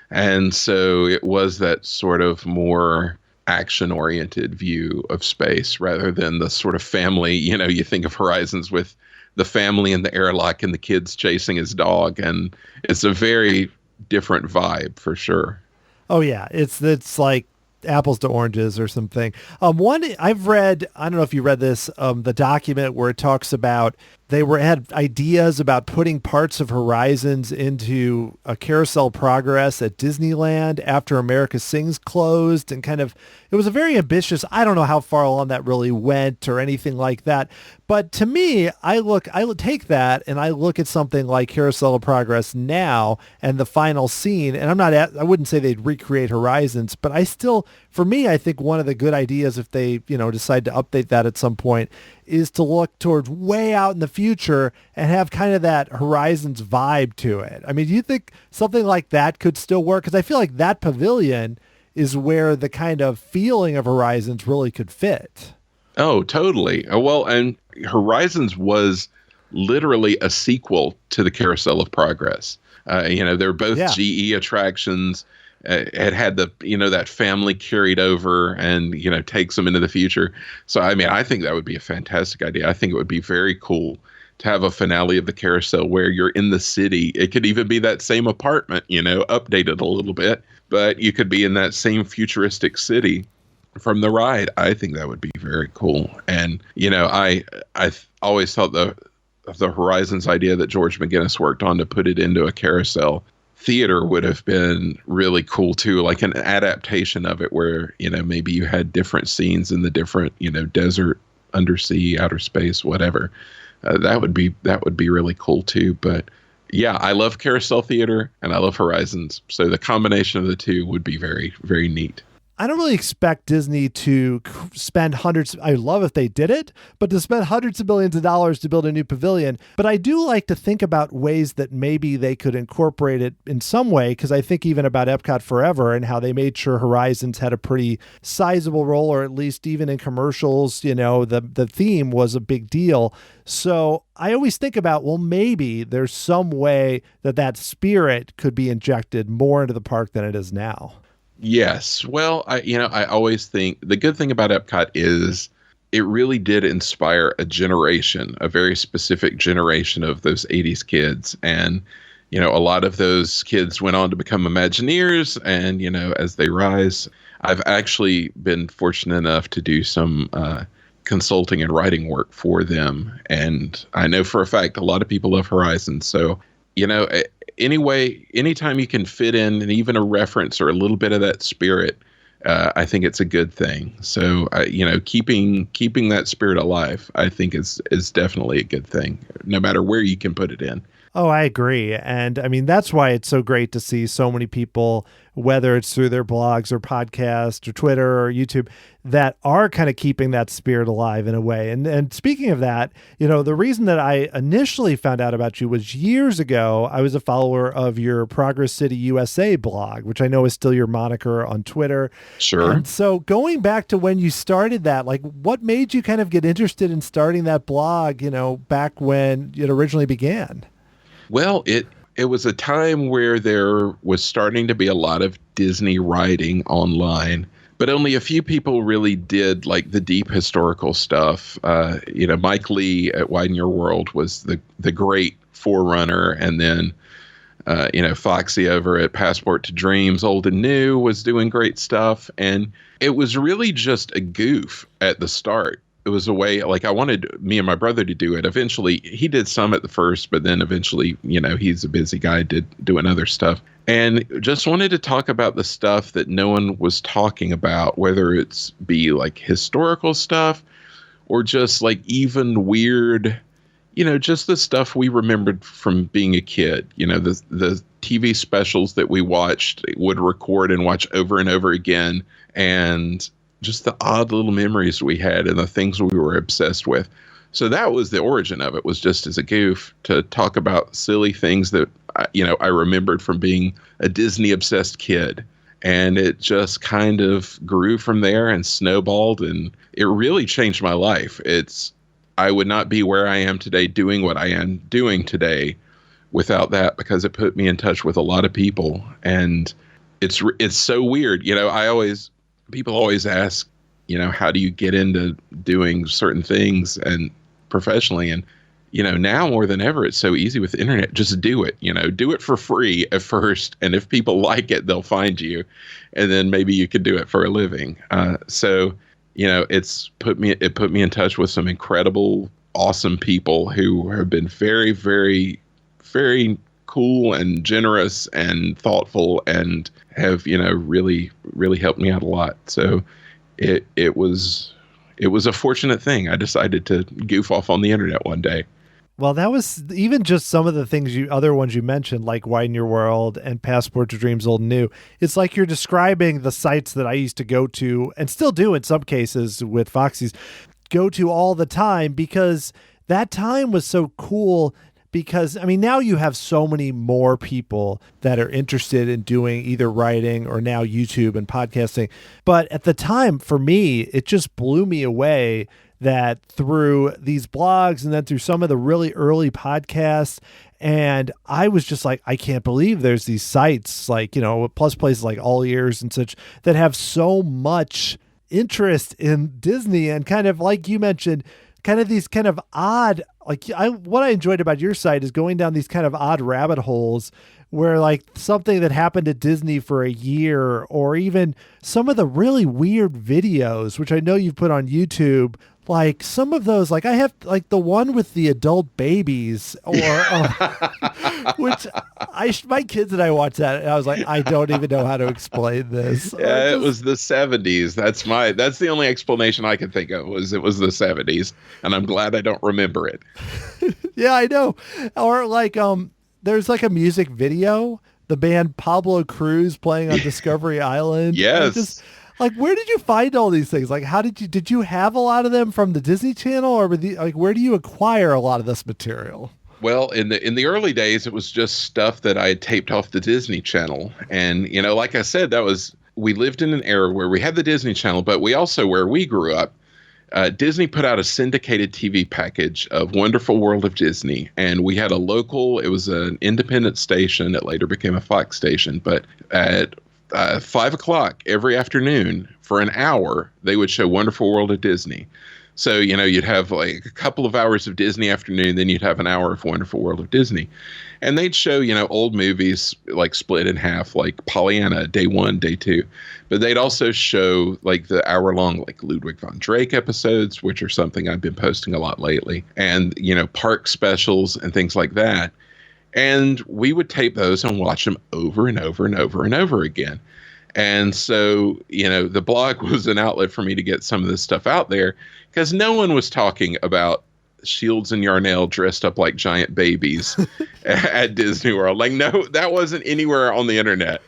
And so it was that sort of more action-oriented view of space rather than the sort of family. You think of Horizons with the family in the airlock and the kids chasing his dog, and it's a very different vibe for sure. Oh yeah, it's like apples to oranges or something. One I've read, I don't know if you read this, the document where it talks about had ideas about putting parts of Horizons into a Carousel Progress at Disneyland after America Sings closed, and kind of, it was a very ambitious, I don't know how far along that really went or anything like that. But to me, I would take that and I look at something like Carousel of Progress now and the final scene, and I wouldn't say they'd recreate Horizons, but for me, I think one of the good ideas, if they, decide to update that at some point, is to look towards way out in the future and have kind of that Horizons vibe to it. I mean, do you think something like that could still work? Because I feel like that pavilion is where the kind of feeling of Horizons really could fit. Oh, totally. Well, and Horizons was literally a sequel to the Carousel of Progress. They're both GE attractions. It had the, that family carried over and, takes them into the future. So, I mean, I think that would be a fantastic idea. I think it would be very cool to have a finale of the carousel where you're in the city. It could even be that same apartment, updated a little bit, but you could be in that same futuristic city from the ride. I think that would be very cool. And, I always thought the Horizons idea that George McGinnis worked on to put it into a carousel theater would have been really cool too, like an adaptation of it where, maybe you had different scenes in the different, desert, undersea, outer space, whatever. That would be really cool too. But yeah, I love carousel theater and I love Horizons. So the combination of the two would be very, very neat. I don't really expect Disney to spend hundreds. I love if they did it, but to spend hundreds of millions of dollars to build a new pavilion. But I do like to think about ways that maybe they could incorporate it in some way, because I think even about Epcot Forever and how they made sure Horizons had a pretty sizable role, or at least even in commercials, the theme was a big deal. So I always think about, well, maybe there's some way that spirit could be injected more into the park than it is now. Yes. Well, I always think the good thing about Epcot is it really did inspire a generation, a very specific generation of those 80s kids. And, a lot of those kids went on to become Imagineers. And, as they rise, I've actually been fortunate enough to do some consulting and writing work for them. And I know for a fact a lot of people love Horizon. So, anyway, anytime you can fit in and even a reference or a little bit of that spirit, I think it's a good thing. So, keeping that spirit alive, I think is definitely a good thing, no matter where you can put it in. Oh, I agree. And I mean, that's why it's so great to see so many people, whether it's through their blogs or podcasts or Twitter or YouTube, that are kind of keeping that spirit alive in a way. And speaking of that, the reason that I initially found out about you was years ago. I was a follower of your Progress City U.S.A. blog, which I know is still your moniker on Twitter. Sure. And so going back to when you started that, like what made you kind of get interested in starting that blog, back when it originally began? Well, it was a time where there was starting to be a lot of Disney writing online, but only a few people really did like the deep historical stuff. Mike Lee at Widen Your World was the great forerunner, and then Foxy over at Passport to Dreams, Old and New, was doing great stuff, and it was really just a goof at the start. It was a way, like I wanted me and my brother to do it. Eventually, he did some at the first, but then eventually, he's a busy guy, doing other stuff. And just wanted to talk about the stuff that no one was talking about, whether it's be like historical stuff or just like even weird, just the stuff we remembered from being a kid. The TV specials that we watched, would record and watch over and over again. And just the odd little memories we had and the things we were obsessed with. So that was the origin of it, was just as a goof to talk about silly things that, I remembered from being a Disney obsessed kid. And it just kind of grew from there and snowballed, and it really changed my life. I would not be where I am today doing what I am doing today without that, because it put me in touch with a lot of people. And it's so weird. People always ask, how do you get into doing certain things and professionally? And, now more than ever, it's so easy with the internet. Just do it, do it for free at first. And if people like it, they'll find you. And then maybe you could do it for a living. It put me in touch with some incredible, awesome people who have been very, very, very cool and generous and thoughtful, and have really, really helped me out a lot. So it was a fortunate thing. I decided to goof off on the internet one day. Well, that was even just some of the things other ones you mentioned, like Widen Your World and Passport to Dreams, Old and New. It's like you're describing the sites that I used to go to, and still do in some cases with Foxy's, go to all the time, because that time was so cool. Because, now you have so many more people that are interested in doing either writing or now YouTube and podcasting. But at the time, for me, it just blew me away that through these blogs and then through some of the really early podcasts, and I was just like, I can't believe there's these sites like, plus places like All Ears and such that have so much interest in Disney, and kind of like you mentioned, kind of these kind of odd, what I enjoyed about your site is going down these kind of odd rabbit holes where like something that happened at Disney for a year, or even some of the really weird videos, which I know you've put on YouTube, like some of those, like I have like the one with the adult babies, or which my kids and I watched that, and I was like, I don't even know how to explain this. Yeah, it was the 70s. That's the only explanation I could think of, was it was the 70s, and I'm glad I don't remember it. Yeah, I know. Or like there's like a music video, the band Pablo Cruz playing on Discovery Island. Yes. Like, where did you find all these things? Like, how did you have a lot of them from the Disney Channel, or where do you acquire a lot of this material? Well, in the early days, it was just stuff that I had taped off the Disney Channel, and like I said, we lived in an era where we had the Disney Channel, but we also, where we grew up, Disney put out a syndicated TV package of Wonderful World of Disney, and we had it was an independent station that later became a Fox station, but at 5 o'clock every afternoon for an hour, they would show Wonderful World of Disney. So, you'd have like a couple of hours of Disney afternoon, then you'd have an hour of Wonderful World of Disney. And they'd show, old movies like split in half, like Pollyanna, day one, day two. But they'd also show like the hour-long like Ludwig von Drake episodes, which are something I've been posting a lot lately. And, park specials and things like that. And we would tape those and watch them over and over and over and over again. And so, the blog was an outlet for me to get some of this stuff out there, because no one was talking about Shields and Yarnell dressed up like giant babies at Disney World. Like, no, that wasn't anywhere on the internet.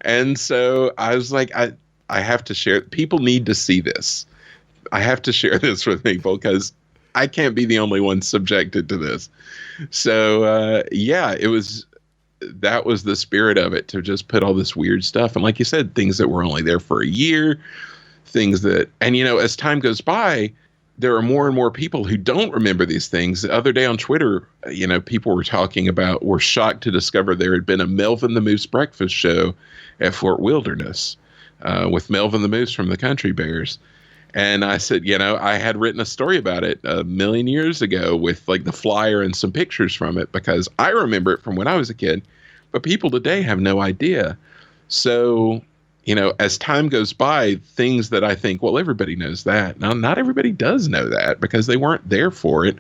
And so I was like, I have to share. People need to see this. I have to share this with people, because I can't be the only one subjected to this. So, that was the spirit of it, to just put all this weird stuff. And like you said, things that were only there for a year, things that, and as time goes by, there are more and more people who don't remember these things. The other day on Twitter, people were shocked to discover there had been a Melvin the Moose breakfast show at Fort Wilderness with Melvin the Moose from the Country Bears. And I said, I had written a story about it a million years ago with like the flyer and some pictures from it, because I remember it from when I was a kid, but people today have no idea. So, as time goes by, things that I think, well, everybody knows that. Now, not everybody does know that, because they weren't there for it.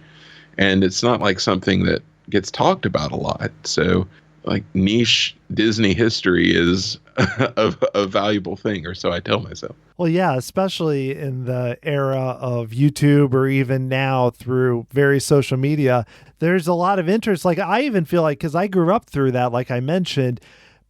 And it's not like something that gets talked about a lot. So like niche Disney history is a valuable thing, or so I tell myself. Well, yeah, especially in the era of YouTube, or even now through various social media, there's a lot of interest. Like, I even feel like, because I grew up through that, like I mentioned,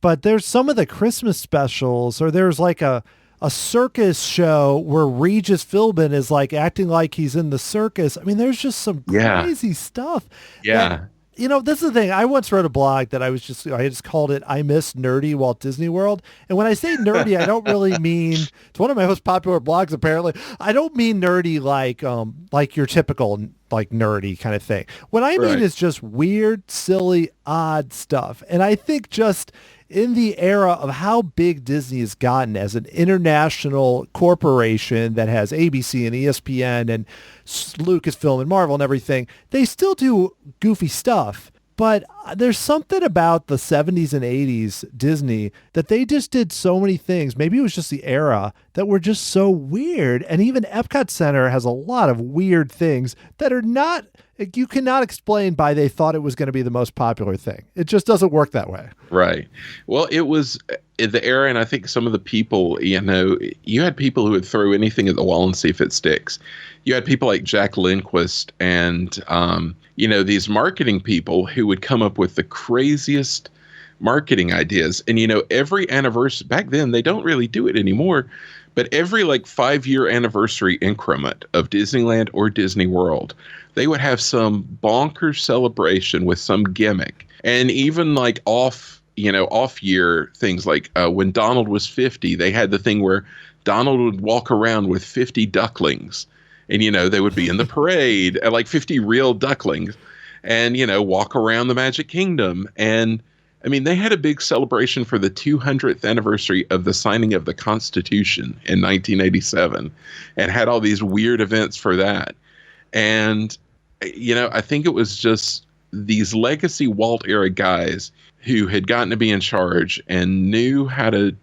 but there's some of the Christmas specials, or there's like a circus show where Regis Philbin is like acting like he's in the circus. I mean, there's just some crazy stuff. Yeah. This is the thing. I once wrote a blog that I just called it, I Miss Nerdy Walt Disney World. And when I say nerdy, I don't really mean, it's one of my most popular blogs, apparently. I don't mean nerdy like your typical like nerdy kind of thing. What I mean is just weird, silly, odd stuff. And I think just in the era of how big Disney has gotten as an international corporation that has ABC and ESPN and Lucasfilm and Marvel and everything, they still do goofy stuff. But there's something about the 70s and 80s Disney that they just did so many things. Maybe it was just the era that were just so weird. And even EPCOT Center has a lot of weird things that are not, you cannot explain by they thought it was going to be the most popular thing. It just doesn't work that way. Right. Well, it was the era, and I think some of the people, you had people who would throw anything at the wall and see if it sticks. You had people like Jack Lindquist and, these marketing people who would come up with the craziest marketing ideas. And, every anniversary, back then, they don't really do it anymore, but every 5-year anniversary increment of Disneyland or Disney World, they would have some bonkers celebration with some gimmick. And even off year things, like when Donald was 50, they had the thing where Donald would walk around with 50 ducklings. And, they would be in the parade, 50 real ducklings, and, walk around the Magic Kingdom. And, I mean, they had a big celebration for the 200th anniversary of the signing of the Constitution in 1987, and had all these weird events for that. And, I think it was just these legacy Walt era guys who had gotten to be in charge and knew how to,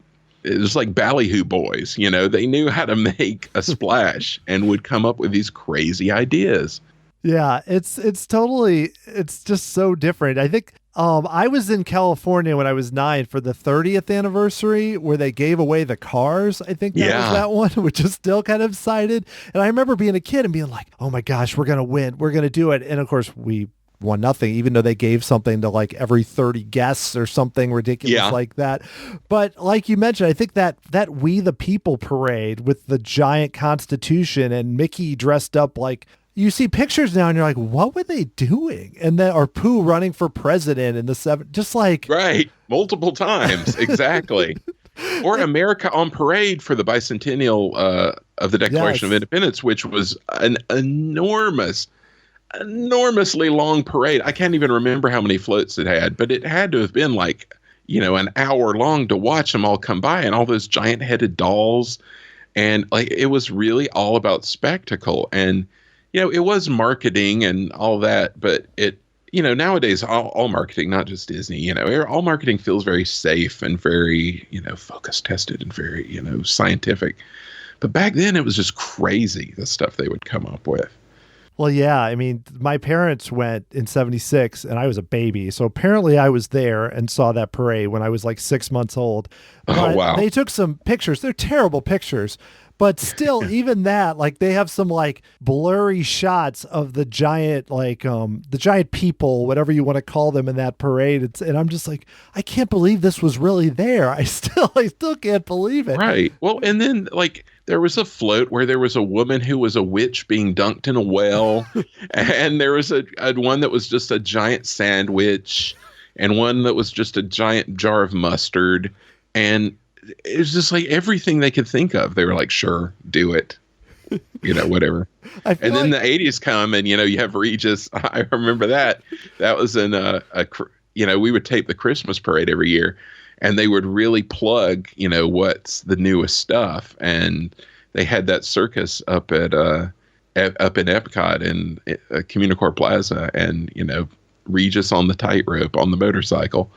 it was like ballyhoo boys, they knew how to make a splash and would come up with these crazy ideas. Yeah, it's just so different. I think I was in California when I was 9 for the 30th anniversary where they gave away the cars. I think that was that one, which is still kind of cited. And I remember being a kid and being like, oh my gosh, we're going to win. We're going to do it. And of course we won nothing, even though they gave something to like every 30 guests or something ridiculous like that. But like you mentioned, I think that We the People parade with the giant Constitution and Mickey dressed up like, you see pictures now and you're like, what were they doing? And then, or Pooh running for president in the just like. Right. Multiple times. Exactly. Or America on Parade for the bicentennial of the Declaration of Independence, which was an enormously long parade. I can't even remember how many floats it had, but it had to have been like, an hour long to watch them all come by, and all those giant headed dolls. And like, it was really all about spectacle. And, it was marketing and all that, but nowadays all marketing, not just Disney, all marketing feels very safe and very, focus tested and very, scientific. But back then it was just crazy, the stuff they would come up with. Well, yeah. I mean, my parents went in 76 and I was a baby. So apparently I was there and saw that parade when I was like 6 months old. But oh, wow. They took some pictures. They're terrible pictures. But still, even that, like they have some like blurry shots of the giant, like the giant people, whatever you want to call them in that parade. And I'm just like, I can't believe this was really there. I still can't believe it. Right. Well, and then like there was a float where there was a woman who was a witch being dunked in a well. And there was a one that was just a giant sandwich and one that was just a giant jar of mustard. And it was just like everything they could think of. They were like, sure, do it, whatever. And then the 80s come and, you have Regis. I remember that. That was in we would tape the Christmas parade every year and they would really plug, what's the newest stuff. And they had that circus up in EPCOT and Communicore Plaza and, Regis on the tightrope on the motorcycle.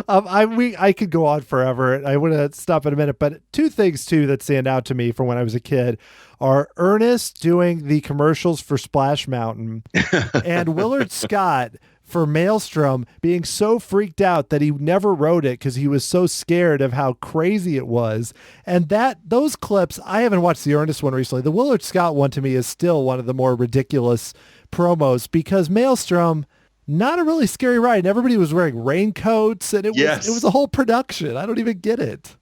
I could go on forever. I want to stop in a minute, but two things too that stand out to me from when I was a kid are Ernest doing the commercials for Splash Mountain and Willard Scott for Maelstrom being so freaked out that he never wrote it because he was so scared of how crazy it was. And those clips, I haven't watched the Ernest one recently. The Willard Scott one to me is still one of the more ridiculous promos because Maelstrom, not a really scary ride. And everybody was wearing raincoats and it was a whole production. I don't even get it.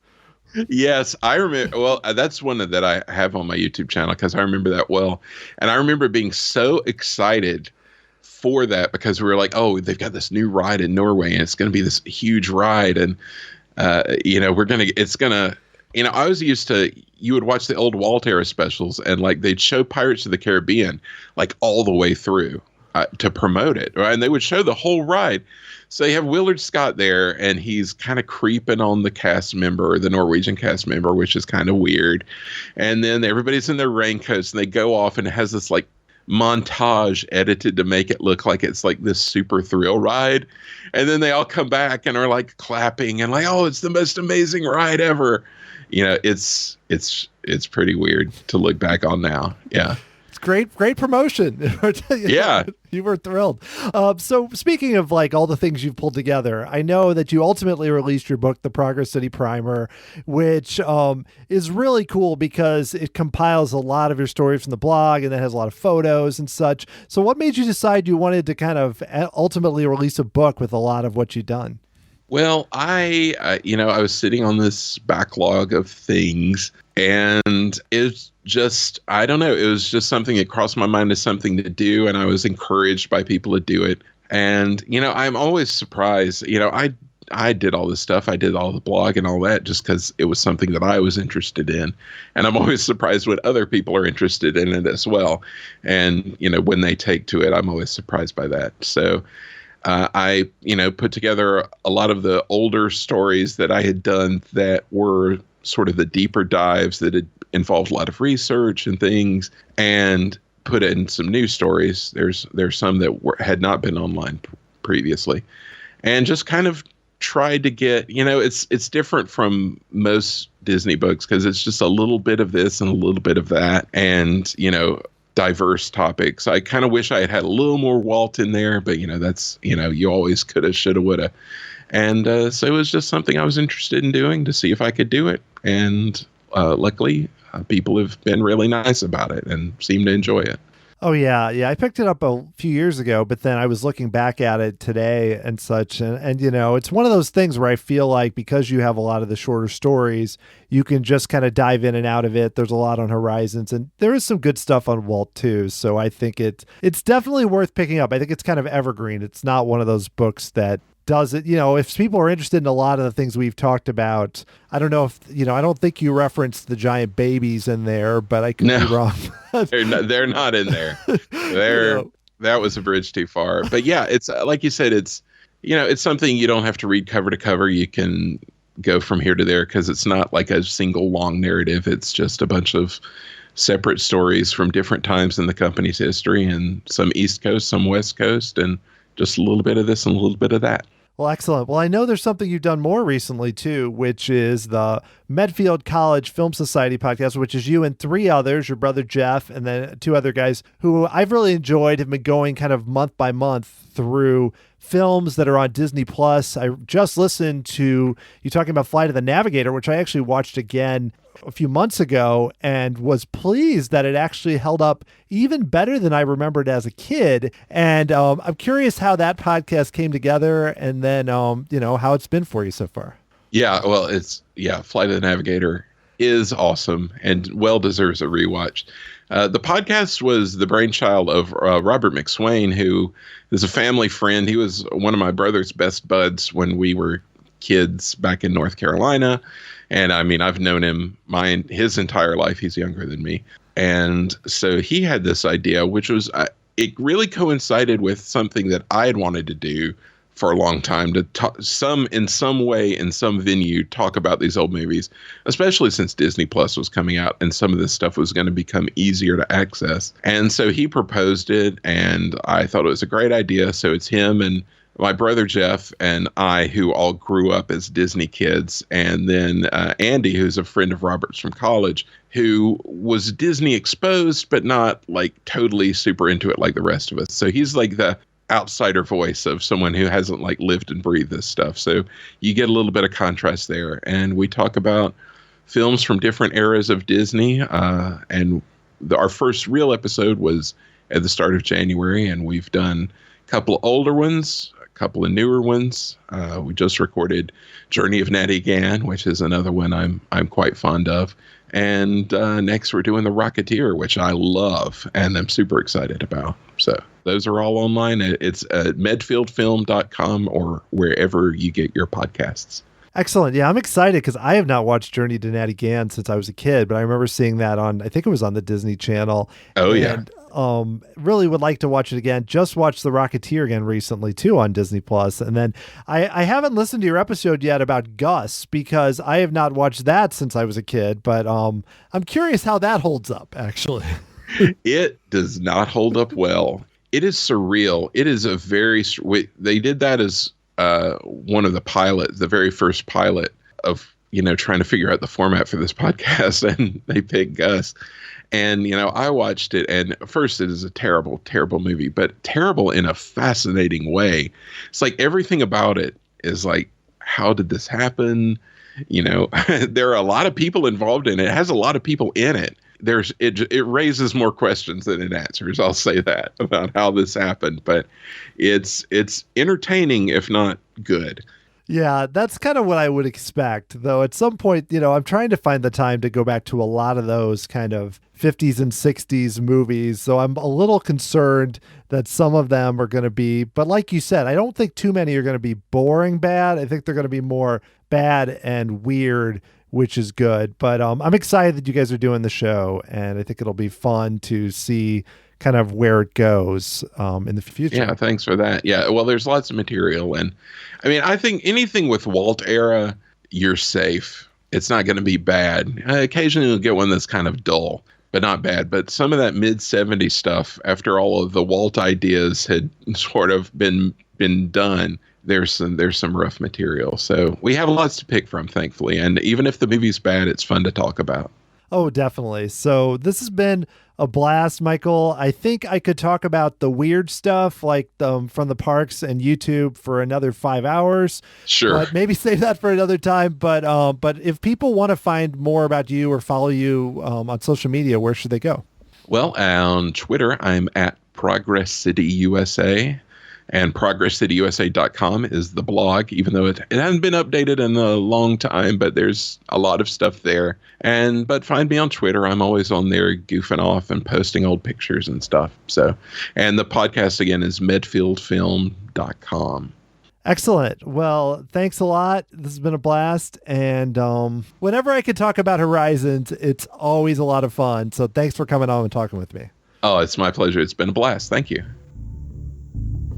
Yes, I remember. Well, that's one that I have on my YouTube channel because I remember that well. And I remember being so excited for that because we were like, oh, they've got this new ride in Norway and it's going to be this huge ride. And, I was used to, you would watch the old Walt era specials and like they'd show Pirates of the Caribbean like all the way through. To promote it, right? And they would show the whole ride. So you have Willard Scott there, and he's kind of creeping on the cast member, the Norwegian cast member, which is kind of weird. And then everybody's in their raincoats, and they go off, and it has this like montage edited to make it look like it's like this super thrill ride. And then they all come back and are like clapping and like, oh, it's the most amazing ride ever. It's pretty weird to look back on now. Yeah. Great promotion. Yeah. You were thrilled. So speaking of like all the things you've pulled together, I know that you ultimately released your book, The Progress City Primer, which is really cool because it compiles a lot of your stories from the blog and then has a lot of photos and such. So what made you decide you wanted to kind of ultimately release a book with a lot of what you've done? Well, I was sitting on this backlog of things and it's just, I don't know, it was just something that crossed my mind as something to do. And I was encouraged by people to do it. And, I'm always surprised, I did all this stuff. I did all the blog and all that just because it was something that I was interested in. And I'm always surprised when other people are interested in it as well. And, when they take to it, I'm always surprised by that. So I put together a lot of the older stories that I had done that were sort of the deeper dives that had involved a lot of research and things, and put in some new stories. There's some that had not been online previously, and just kind of tried to get, it's different from most Disney books because it's just a little bit of this and a little bit of that, and diverse topics. I kind of wish I had a little more Walt in there, but that's, you always coulda, shoulda, woulda. And so it was just something I was interested in doing to see if I could do it. And luckily, people have been really nice about it and seem to enjoy it. Oh yeah, yeah. I picked it up a few years ago, but then I was looking back at it today and such, and it's one of those things where I feel like because you have a lot of the shorter stories, you can just kind of dive in and out of it. There's a lot on Horizons, and there is some good stuff on Walt too. So I think it's definitely worth picking up. I think it's kind of evergreen. It's not one of those books that does it, if people are interested in a lot of the things we've talked about. I don't know if, I don't think you referenced the giant babies in there, but I could be wrong. They're not in there. That was a bridge too far. But yeah, it's like you said, it's something you don't have to read cover to cover. You can go from here to there because it's not like a single long narrative. It's just a bunch of separate stories from different times in the company's history, and some East Coast, some West Coast, and just a little bit of this and a little bit of that. Well, excellent. Well, I know there's something you've done more recently, too, which is the Medfield College Film Society podcast, which is you and three others, your brother Jeff, and then two other guys who I've really enjoyed, have been going kind of month by month through films that are on Disney Plus. I just listened to you talking about Flight of the Navigator, which I actually watched again a few months ago and was pleased that it actually held up even better than I remembered as a kid. And I'm curious how that podcast came together, and then how it's been for you so far. Yeah, well, Flight of the Navigator is awesome and well deserves a rewatch. The podcast was the brainchild of Robert McSwain, who is a family friend. He was one of my brother's best buds when we were kids back in North Carolina. And I mean, I've known him his entire life. He's younger than me. And so he had this idea, which was, it really coincided with something that I had wanted to do for a long time, to in some way, in some venue, talk about these old movies, especially since Disney Plus was coming out and some of this stuff was going to become easier to access. And so he proposed it, and I thought it was a great idea. So it's him and my brother Jeff and I, who all grew up as Disney kids, and then Andy, who's a friend of Robert's from college, who was Disney exposed, but not like totally super into it like the rest of us. So he's like the outsider voice of someone who hasn't like lived and breathed this stuff. So you get a little bit of contrast there. And we talk about films from different eras of Disney. And our first real episode was at the start of January, and we've done a couple of older ones, couple of newer ones. We just recorded Journey of Natty Gann, which is another one I'm quite fond of. And next we're doing The Rocketeer, which I love and I'm super excited about. So those are all online. It's at medfieldfilm.com or wherever you get your podcasts. Excellent. Yeah, I'm excited because I have not watched Journey to Natty Gann since I was a kid, but I remember seeing that I think it was on the Disney Channel. Oh, yeah. Really would like to watch it again. Just watched The Rocketeer again recently too on Disney Plus. And then I haven't listened to your episode yet about Gus because I have not watched that since I was a kid, but I'm curious how that holds up actually. It does not hold up well. It is surreal. It is they did that as one of the very first pilot of, trying to figure out the format for this podcast, and they picked Gus. And, I watched it, and first it is a terrible, terrible movie, but terrible in a fascinating way. It's like everything about it is like, how did this happen? There are a lot of people involved in it. It has a lot of people in it. It raises more questions than it answers. I'll say that about how this happened, but it's entertaining, if not good. Yeah, that's kind of what I would expect, though. At some point, I'm trying to find the time to go back to a lot of those kind of 50s and 60s movies. So I'm a little concerned that some of them are going to be, but like you said, I don't think too many are going to be boring bad. I think they're going to be more bad and weird, which is good. But I'm excited that you guys are doing the show, and I think it'll be fun to see kind of where it goes in the future. Yeah, thanks for that. Yeah, well, there's lots of material. And I mean, I think anything with Walt era, you're safe. It's not going to be bad. Occasionally you'll get one that's kind of dull, but not bad. But some of that mid-70s stuff, after all of the Walt ideas had sort of been done, there's some rough material. So we have lots to pick from, thankfully. And even if the movie's bad, it's fun to talk about. Oh, definitely. So this has been a blast, Michael. I think I could talk about the weird stuff like from the parks and YouTube for another 5 hours. Sure. But maybe save that for another time. But if people want to find more about you or follow you on social media, where should they go? Well, on Twitter, I'm at Progress City USA, and progresscityusa.com is the blog, even though it hasn't been updated in a long time, but there's a lot of stuff there. But find me on Twitter. I'm always on there goofing off and posting old pictures and stuff. And the podcast again is medfieldfilm.com. Excellent. Well, thanks a lot. This has been a blast. And whenever I can talk about Horizons, it's always a lot of fun. So thanks for coming on and talking with me. Oh, it's my pleasure. It's been a blast. Thank you.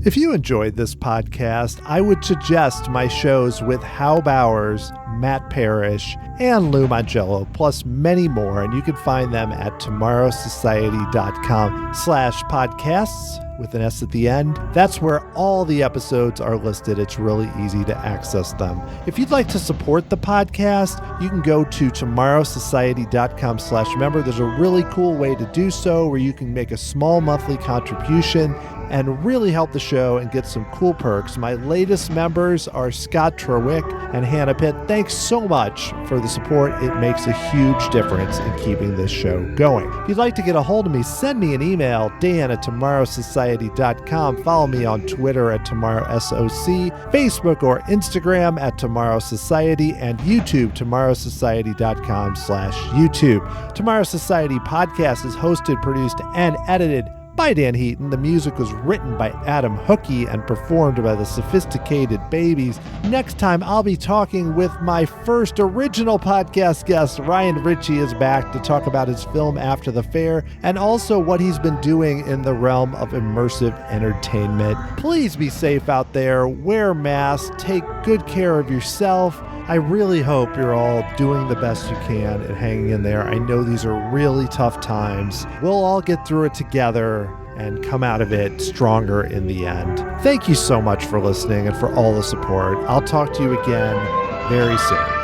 If you enjoyed this podcast, I would suggest my shows with Hal Bowers, Matt Parrish, and Lou Mangello, plus many more. And you can find them at tomorrowsociety.com/podcasts with an S at the end. That's where all the episodes are listed. It's really easy to access them. If you'd like to support the podcast, you can go to tomorrowsociety.com/member. There's a really cool way to do so where you can make a small monthly contribution and really help the show and get some cool perks. My latest members are Scott Trewick and Hannah Pitt. Thanks so much for the support. It makes a huge difference in keeping this show going. If you'd like to get a hold of me, send me an email, dan@tomorrowsociety.com. Follow me on Twitter at tomorrowsoc, Facebook or Instagram at Tomorrow Society, and YouTube, tomorrowsociety.com/YouTube. Tomorrow Society podcast is hosted, produced, and edited by Dan Heaton. The music was written by Adam Hookey and performed by the Sophisticated Babies. Next time, I'll be talking with my first original podcast guest. Ryan Ritchie is back to talk about his film After the Fair and also what he's been doing in the realm of immersive entertainment. Please be safe out there. Wear masks. Take good care of yourself. I really hope you're all doing the best you can and hanging in there. I know these are really tough times. We'll all get through it together and come out of it stronger in the end. Thank you so much for listening and for all the support. I'll talk to you again very soon.